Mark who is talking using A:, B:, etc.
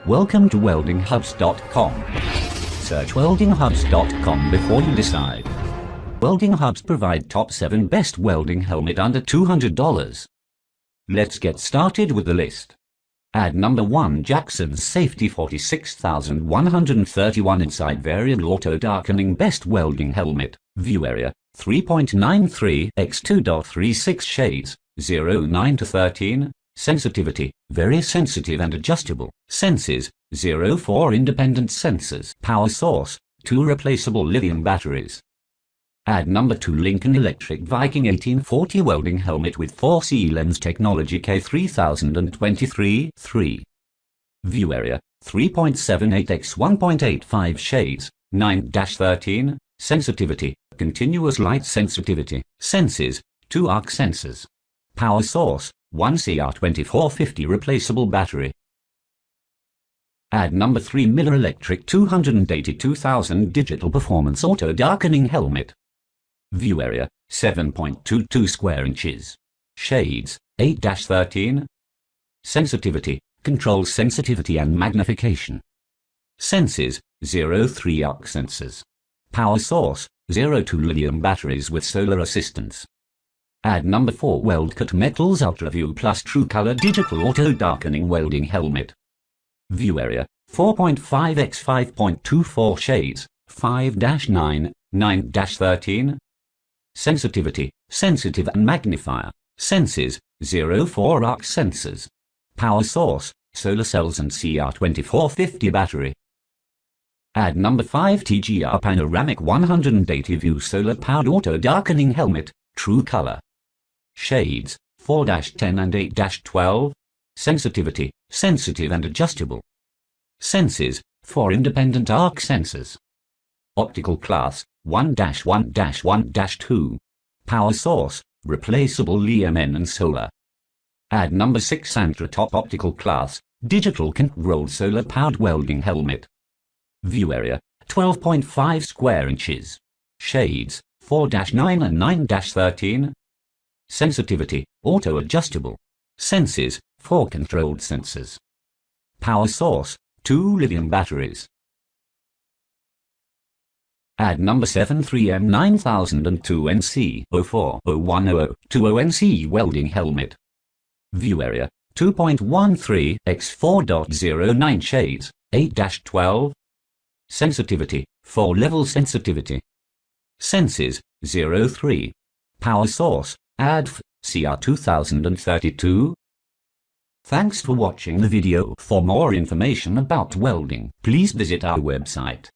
A: Welcome to weldinghubs.com. Search weldinghubs.com before you decide. Welding Hubs provide top 7 best welding helmet under $200. Let's get started with the list. Ad number 1, Jackson's Safety 46131 Inside Variable Auto Darkening Best Welding Helmet. View area 3.93 x 2.36 shades 09 to 13. Sensitivity very sensitive and adjustable. Senses 04 independent sensors. Power source 2 replaceable lithium batteries. Ad number 2, Lincoln Electric Viking 1840 welding helmet with 4C lens technology K3023 3. View area 3.78 x 1.85 shades 9-13. Sensitivity continuous light sensitivity. Senses 2 arc sensors. Power source 1 CR2450 replaceable battery. Ad number 3, Miller Electric 282,000 digital performance auto darkening helmet. View area 7.22 square inches. Shades 8-13. Sensitivity controls sensitivity and magnification. Senses 03 arc sensors. Power source 02 lithium batteries with solar assistance. Ad number 4, WeldCut Metals UltraView Plus True Color Digital Auto Darkening Welding Helmet. View area 4.5 x 5.24 shades 5-9, 9-13. Sensitivity sensitive and magnifier. Senses 04 arc sensors. Power source solar cells and CR2450 battery. Ad number 5, TGR Panoramic 180 View Solar Powered Auto Darkening Helmet True Color. Shades 4-10 and 8-12. Sensitivity sensitive and adjustable. Senses 4 independent arc sensors. Optical class 1-1-1-2. Power source replaceable lithium and solar. Ad number 6, Santra Top Optical Class Digital Controlled Solar Powered Welding Helmet. View area 12.5 square inches. Shades 4-9 and 9-13. Sensitivity auto adjustable. Senses 4 controlled sensors. Power source 2 lithium batteries. Ad number 7, 3M 9002 NC 04010020 NC welding helmet. View area 2.13 x 4.09 shades 8-12. Sensitivity 4 level sensitivity. Senses 03. Power source ADF CR2032. Thanks for watching the video. For more information about welding, please visit our website.